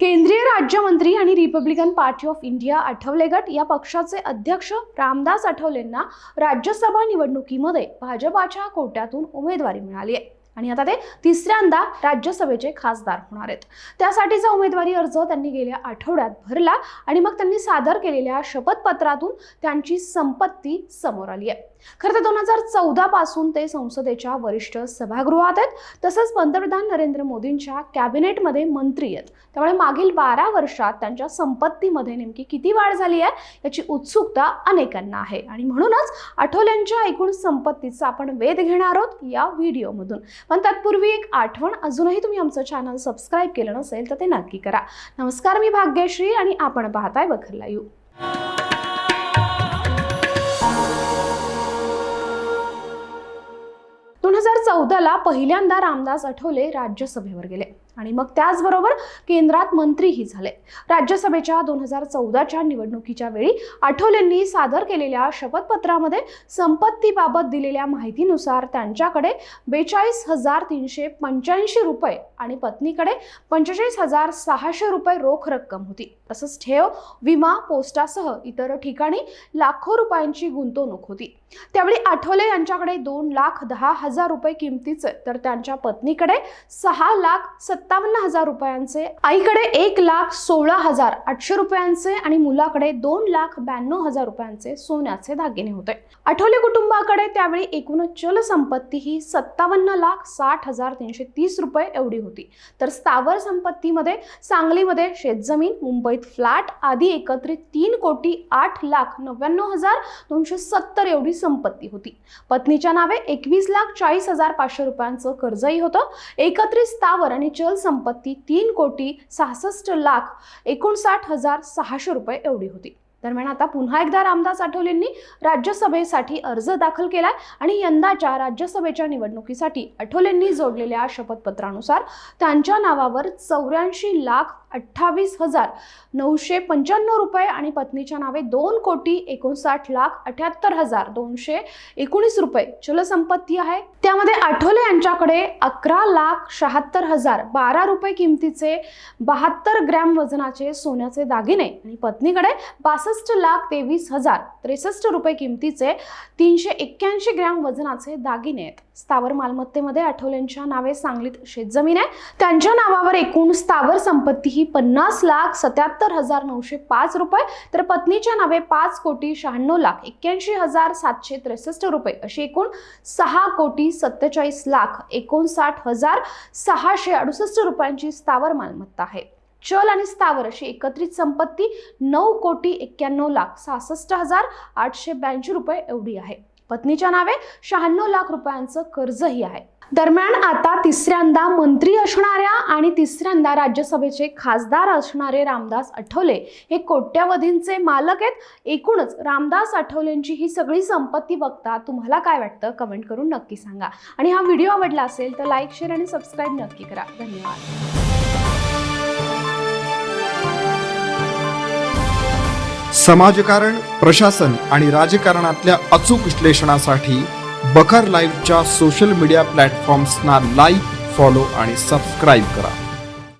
केंद्रीय राज्यमंत्री आणि Republican party of India Athawale गट या पक्षाचे अध्यक्ष रामदास आठवलेंना राज्यसभा निवडणुकीमध्ये भाजपाच्या कोट्यातून उमेदवारी मिळाली आहे आणि आता ते तिसऱ्यांदा राज्यसभेचे खासदार होणार आहेत। त्यासाठीचा उमेदवारी अर्ज त्यांनी गेल्या आठवड्यात भरला आणि मग त्यांनी सादर केलेल्या शपथपत्रातून त्यांची संपत्ती समोर आली आहे। खरं तर 2014 पासून ते संसदेच्या वरिष्ठ सभागृहात आहेत, तसंच पंतप्रधान नरेंद्र मोदींच्या कॅबिनेटमध्ये मंत्री आहेत। त्यामुळे मागील 12 वर्षात त्यांच्या संपत्तीमध्ये नेमकी किती वाढ झाली आहे याची उत्सुकता अनेकांना आहे आणि म्हणूनच आठवलेंच्या एकूण संपत्तीचा आपण वेध घेणार आहोत या व्हिडिओमधून। पण तत्पूर्वी एक आठवण, अजूनही तुम्ही आमचं चॅनल सबस्क्राइब केलं नसेल तर ते नक्की करा। नमस्कार, मी भाग्यश्री आणि आपण पाहताय बखर लाईव्ह। 2014ला पहिल्यांदा रामदास आठवले राज्यसभेवर गेले आणि मग त्याचबरोबर केंद्रात मंत्रीही झाले। राज्यसभेच्या 2014च्या निवडणुकीच्या वेळी आठवलेंनी सादर केलेल्या शपथपत्रामध्ये संपत्तीबाबत दिलेल्या माहितीनुसार त्यांच्याकडे 42,385 रुपये आणि पत्नीकडे 45,600 रुपये रोख रक्कम होती। तसंच ठेव, विमा, पोस्टासह इतर ठिकाणी लाखो रुपयांची गुंतवणूक होती। त्यावेळी आठवले यांच्याकडे 2,10,000 रुपये किमतीचे, तर त्यांच्या पत्नीकडे 6,57,000 रुपयांचे, आईकडे 1,16,800 रुपयांचे आणि मुलाकडे 2,92,000 रुपयांचे सोन्याचे दागिने होते। आठवले कुटुंबाकडे त्यावेळी एकूण चल संपत्ती ही 57,60,330 रुपये एवढी होती। तर स्थावर संपत्तीमध्ये सांगलीमध्ये शेतजमीन, मुंबईत फ्लॅट आदी एकत्रित 3,08,99,270 एवढी संपत्ती होती। पत्नीच्या नावे 21,40,500 रुपयांचं कर्जही होतं। एकत्रित स्थावर आणि चल संपत्ती 3,66,59,600 रुपये एवढी होती। दरम्यान आता पुन्हा एकदा रामदास आठवलेंनी राज्यसभेसाठी अर्ज दाखल केलाय आणि यंदाच्या राज्यसभेच्या निवडणुकीसाठी आठवलेंनी जोडलेल्या शपथपत्रानुसार त्यांच्या नावावर 84,28,995 रुपये आणि पत्नीच्या नावे 2,59,78,219 रुपये चल संपत्ती आहे। त्यामध्ये आठवले यांच्याकडे 11,76,012 रुपये किमतीचे 72 ग्रॅम वजनाचे सोन्याचे दागिने आणि पत्नीकडे 62,23,063 रुपये किमतीचे 381 ग्रॅम वजनाचे दागिने आहेत। स्थावर मालमत्तेमध्ये आठवलेंच्या नावे सांगलीत शेतजमीन आहे। त्यांच्या नावावर एकूण स्थावर संपत्ती ही 50,77,905 रुपये, तर पत्नीच्या नावे 5,96,81,763 रुपये अशी एकूण 6,47,59,668 रुपयांची स्थावर मालमत्ता आहे। चल आणि स्थावर अशी एकत्रित संपत्ती 9,91,66,882 रुपये एवढी आहे। पत्नीच्या नावे 96 लाख रुपयांचं कर्जही आहे। दरम्यान आता तिसऱ्यांदा मंत्री असणाऱ्या आणि तिसऱ्यांदा राज्यसभेचे खासदार असणारे रामदास आठवले हे कोट्यावधींचे मालक आहेत। एकूणच रामदास आठवलेंची ही सगळी संपत्ती बघता तुम्हाला काय वाटतं कमेंट करून नक्की सांगा आणि हा व्हिडिओ आवडला असेल तर लाईक, शेअर आणि सबस्क्राईब नक्की करा। धन्यवाद। समाजकारण, प्रशासन आणि राजकारणातल्या अचूक विश्लेषणासाठी बखर लाईव्हच्या सोशल मीडिया प्लॅटफॉर्म्सना लाईक, फॉलो आणि सबस्क्राईब करा।